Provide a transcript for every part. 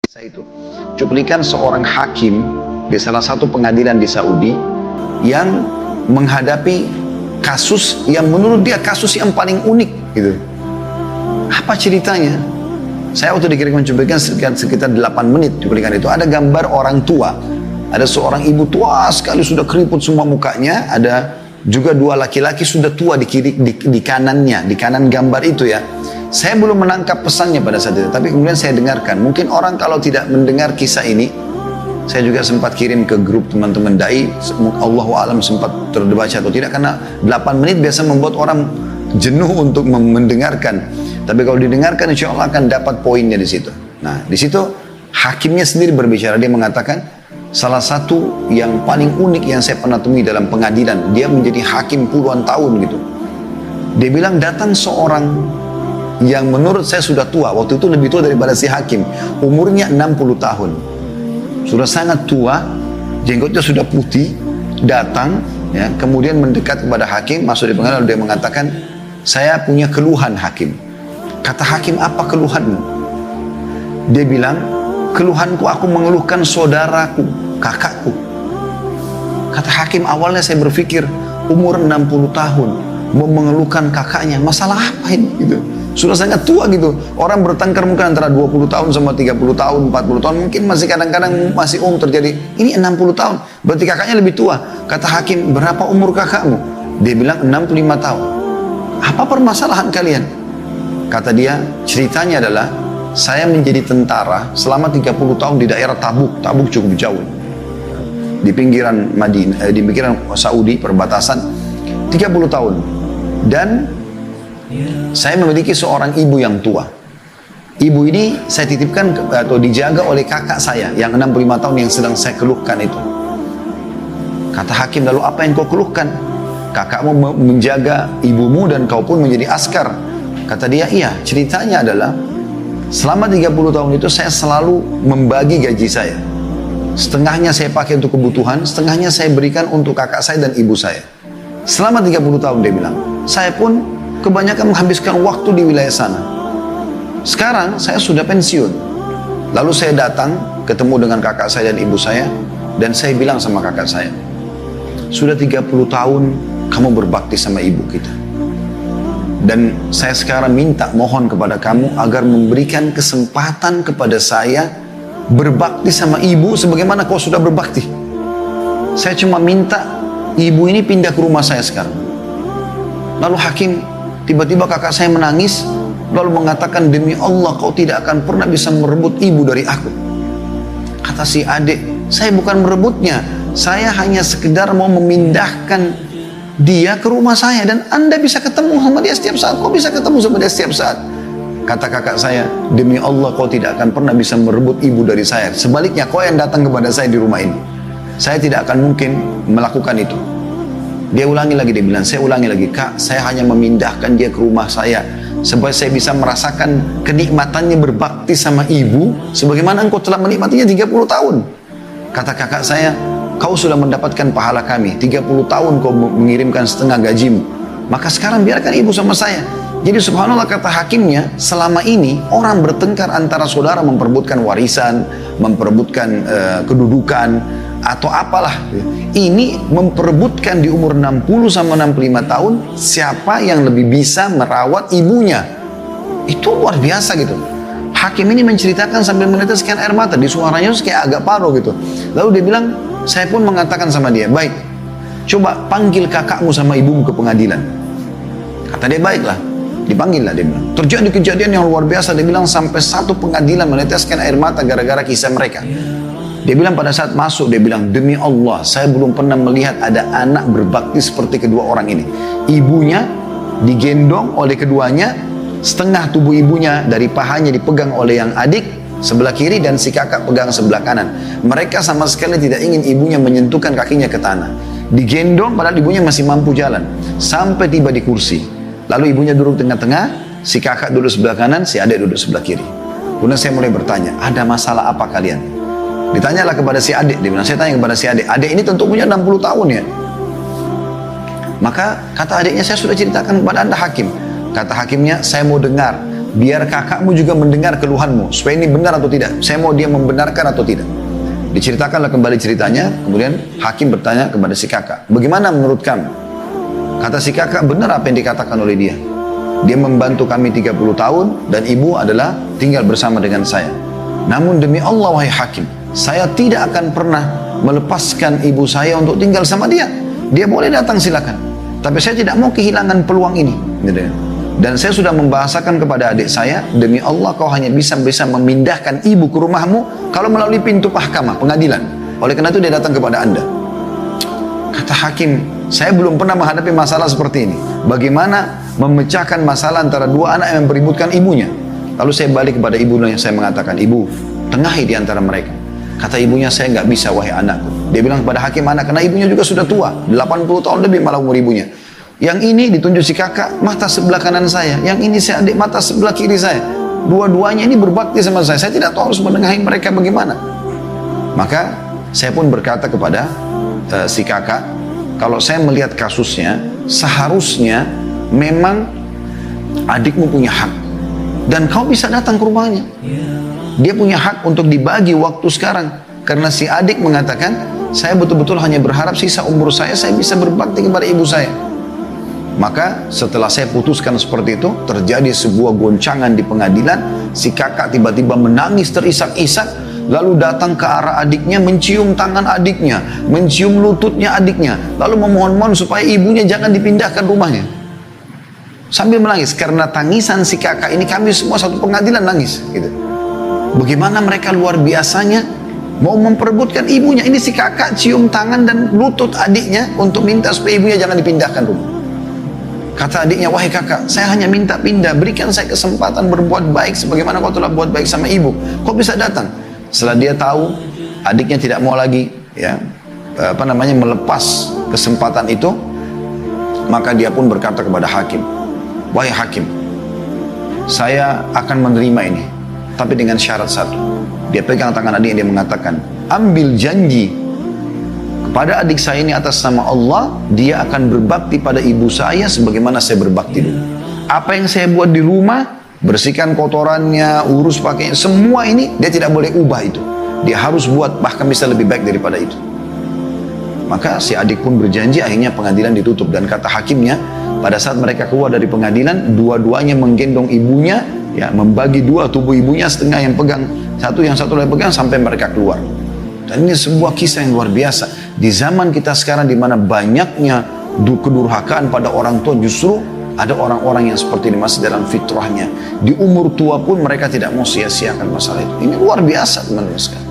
Saya itu cuplikan seorang hakim di salah satu pengadilan di Saudi yang menghadapi kasus yang menurut dia kasus yang paling unik gitu. Apa ceritanya? Saya waktu dikirimkan cuplikan sekitar 8 menit cuplikan itu, ada gambar orang tua, ada seorang ibu tua sekali sudah keriput semua mukanya, ada juga dua laki-laki sudah tua di kiri, di kanannya, di kanan gambar itu ya. Saya belum menangkap pesannya pada saat itu, tapi kemudian saya dengarkan. Mungkin orang kalau tidak mendengar kisah ini, saya juga sempat kirim ke grup teman-teman dai, Allahu a'lam sempat terbaca atau tidak, karena 8 menit biasa membuat orang jenuh untuk mendengarkan. Tapi kalau didengarkan insya Allah akan dapat poinnya di situ. Nah di situ hakimnya sendiri berbicara, dia mengatakan salah satu yang paling unik yang saya pernah temui dalam pengadilan, dia menjadi hakim puluhan tahun gitu. Dia bilang datang seorang yang menurut saya sudah tua, waktu itu lebih tua daripada si hakim, umurnya 60 tahun, sudah sangat tua, jenggotnya sudah putih, datang, ya, kemudian mendekat kepada hakim, masuk di pengadilan, dia mengatakan, saya punya keluhan hakim. Kata hakim, apa keluhanmu? Dia bilang, keluhanku aku mengeluhkan saudaraku, kakakku. Kata hakim, awalnya saya berpikir, umur 60 tahun, mau mengeluhkan kakaknya, masalah apa ini? Gitu. Sudah sangat tua gitu. Orang bertengkar mungkin antara 20 tahun sama 30 tahun, 40 tahun. Mungkin masih kadang-kadang masih terjadi. Ini 60 tahun. Berarti kakaknya lebih tua. Kata hakim, berapa umur kakakmu? Dia bilang 65 tahun. Apa permasalahan kalian? Kata dia, ceritanya adalah saya menjadi tentara selama 30 tahun di daerah Tabuk. Tabuk cukup jauh. Di pinggiran Madinah, di pinggiran Saudi, perbatasan. 30 tahun. Dan saya memiliki seorang ibu yang tua. Ibu ini saya titipkan atau dijaga oleh kakak saya yang 65 tahun yang sedang saya keluhkan itu. Kata hakim, lalu apa yang kau keluhkan? Kakakmu menjaga ibumu dan kau pun menjadi askar. Kata dia, iya, ceritanya adalah selama 30 tahun itu saya selalu membagi gaji saya. Setengahnya saya pakai untuk kebutuhan, setengahnya saya berikan untuk kakak saya dan ibu saya. Selama 30 tahun dia bilang, saya pun kebanyakan menghabiskan waktu di wilayah sana. Sekarang saya sudah pensiun. Lalu saya datang ketemu dengan kakak saya dan ibu saya, dan saya bilang sama kakak saya, sudah 30 tahun kamu berbakti sama ibu kita. Dan saya sekarang minta mohon kepada kamu agar memberikan kesempatan kepada saya berbakti sama ibu sebagaimana kau sudah berbakti. Saya cuma minta ibu ini pindah ke rumah saya sekarang. Lalu hakim, tiba-tiba kakak saya menangis, lalu mengatakan, demi Allah kau tidak akan pernah bisa merebut ibu dari aku. Kata si adik, saya bukan merebutnya, saya hanya sekedar mau memindahkan dia ke rumah saya dan anda bisa ketemu sama dia setiap saat, kau bisa ketemu sama dia setiap saat. Kata kakak saya, demi Allah kau tidak akan pernah bisa merebut ibu dari saya, sebaliknya kau yang datang kepada saya di rumah ini, saya tidak akan mungkin melakukan itu. Dia ulangi lagi, dia bilang, saya ulangi lagi, kak, saya hanya memindahkan dia ke rumah saya supaya saya bisa merasakan kenikmatannya berbakti sama ibu sebagaimana engkau telah menikmatinya 30 tahun. Kata kakak saya, kau sudah mendapatkan pahala kami, 30 tahun kau mengirimkan setengah gajimu, maka sekarang biarkan ibu sama saya. Jadi subhanallah, kata hakimnya, selama ini orang bertengkar antara saudara memperebutkan warisan, memperebutkan kedudukan atau apalah, ini memperebutkan di umur 60 sama 65 tahun siapa yang lebih bisa merawat ibunya. Itu luar biasa gitu. Hakim ini menceritakan sambil meneteskan air mata, di suaranya kayak agak paro gitu. Lalu dia bilang, saya pun mengatakan sama dia, baik, coba panggil kakakmu sama ibumu ke pengadilan. Kata dia, baiklah. Dipanggil lah, dia bilang. Terjadi kejadian yang luar biasa, dia bilang sampai satu pengadilan meneteskan air mata gara-gara kisah mereka. Dia bilang pada saat masuk, dia bilang, demi Allah, saya belum pernah melihat ada anak berbakti seperti kedua orang ini. Ibunya digendong oleh keduanya, setengah tubuh ibunya dari pahanya dipegang oleh yang adik sebelah kiri dan si kakak pegang sebelah kanan. Mereka sama sekali tidak ingin ibunya menyentuhkan kakinya ke tanah. Digendong padahal ibunya masih mampu jalan. Sampai tiba di kursi. Lalu ibunya duduk tengah-tengah, si kakak duduk sebelah kanan, si adik duduk sebelah kiri. Kemudian saya mulai bertanya, ada masalah apa kalian? Ditanyalah kepada si adik, dia bilang, saya tanya kepada si adik. Adik ini tentu punya 60 tahun ya. Maka kata adiknya, saya sudah ceritakan kepada anda hakim. Kata hakimnya, saya mau dengar biar kakakmu juga mendengar keluhanmu, supaya ini benar atau tidak. Saya mau dia membenarkan atau tidak. Diceritakanlah kembali ceritanya, kemudian hakim bertanya kepada si kakak, bagaimana menurut kamu? Kata si kakak, benar apa yang dikatakan oleh dia. Dia membantu kami 30 tahun dan ibu adalah tinggal bersama dengan saya. Namun demi Allah wahai hakim, saya tidak akan pernah melepaskan ibu saya untuk tinggal sama dia. Dia boleh datang silakan, tapi saya tidak mau kehilangan peluang ini. Dan saya sudah membahasakan kepada adik saya, demi Allah kau hanya bisa memindahkan ibu ke rumahmu kalau melalui pintu mahkamah, pengadilan. Oleh karena itu dia datang kepada anda. Kata hakim, saya belum pernah menghadapi masalah seperti ini. Bagaimana memecahkan masalah antara dua anak yang beributkan ibunya? Lalu saya balik kepada ibunya, saya mengatakan, ibu, tengahi di antara mereka. Kata ibunya, saya nggak bisa wahai anakku. Dia bilang kepada hakim, anak, karena ibunya juga sudah tua, 80 tahun lebih malah umur ibunya. Yang ini ditunjuk si kakak, mata sebelah kanan saya. Yang ini si adik, mata sebelah kiri saya. Dua-duanya ini berbakti sama saya. Saya tidak tahu harus menengahi mereka bagaimana. Maka saya pun berkata kepada si kakak, kalau saya melihat kasusnya, seharusnya memang adikmu punya hak. Dan kau bisa datang ke rumahnya. Dia punya hak untuk dibagi waktu sekarang. Karena si adik mengatakan, saya betul-betul hanya berharap sisa umur saya bisa berbakti kepada ibu saya. Maka setelah saya putuskan seperti itu, terjadi sebuah goncangan di pengadilan. Si kakak tiba-tiba menangis terisak-isak, lalu datang ke arah adiknya, mencium tangan adiknya, mencium lututnya adiknya, lalu memohon-mohon supaya ibunya jangan dipindahkan rumahnya. Sambil menangis, karena tangisan si kakak ini kami semua satu pengadilan nangis. Gitu. Bagaimana mereka luar biasanya mau memperebutkan ibunya. Ini si kakak cium tangan dan lutut adiknya untuk minta supaya ibunya jangan dipindahkan rumah. Kata adiknya, wahai kakak, saya hanya minta pindah, berikan saya kesempatan berbuat baik sebagaimana kau telah buat baik sama ibu. Kau bisa datang. Setelah dia tahu adiknya tidak mau lagi melepas kesempatan itu, maka dia pun berkata kepada hakim, wahai hakim, saya akan menerima ini, tapi dengan syarat satu. Dia pegang tangan adiknya, dia mengatakan, ambil janji kepada adik saya ini atas nama Allah, dia akan berbakti pada ibu saya sebagaimana saya berbakti dulu. Apa yang saya buat di rumah, bersihkan kotorannya, urus pakainya, semua ini dia tidak boleh ubah itu. Dia harus buat bahkan bisa lebih baik daripada itu. Maka si adik pun berjanji, akhirnya pengadilan ditutup. Dan kata hakimnya, pada saat mereka keluar dari pengadilan, dua-duanya menggendong ibunya, ya, membagi dua tubuh ibunya, setengah yang pegang satu, yang satu lagi pegang sampai mereka keluar. Dan ini sebuah kisah yang luar biasa. Di zaman kita sekarang di mana banyaknya kedurhakaan pada orang tua, justru ada orang-orang yang seperti ini masih dalam fitrahnya. Di umur tua pun mereka tidak mau sia-siakan masalah itu. Ini luar biasa teman-teman sekalian.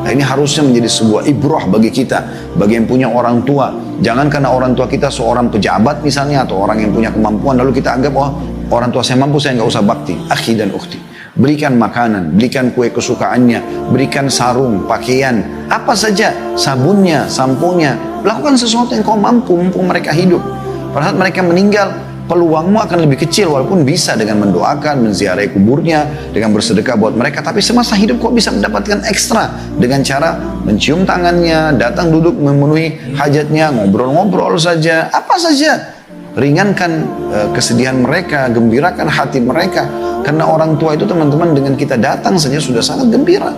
Nah, ini harusnya menjadi sebuah ibrah bagi kita, bagi yang punya orang tua. Jangan karena orang tua kita seorang pejabat misalnya, atau orang yang punya kemampuan, lalu kita anggap, oh orang tua saya mampu, saya nggak usah bakti. Akhi dan ukhti, berikan makanan, berikan kue kesukaannya, berikan sarung, pakaian, apa saja, sabunnya, samponya. Lakukan sesuatu yang kau mampu, mumpung mereka hidup. Pada saat mereka meninggal, peluangmu akan lebih kecil, walaupun bisa dengan mendoakan, menziarahi kuburnya, dengan bersedekah buat mereka. Tapi semasa hidup kau bisa mendapatkan ekstra dengan cara mencium tangannya, datang duduk memenuhi hajatnya, ngobrol-ngobrol saja, apa saja. Ringankan kesedihan mereka, gembirakan hati mereka. Karena orang tua itu teman-teman dengan kita datang saja sudah sangat gembira.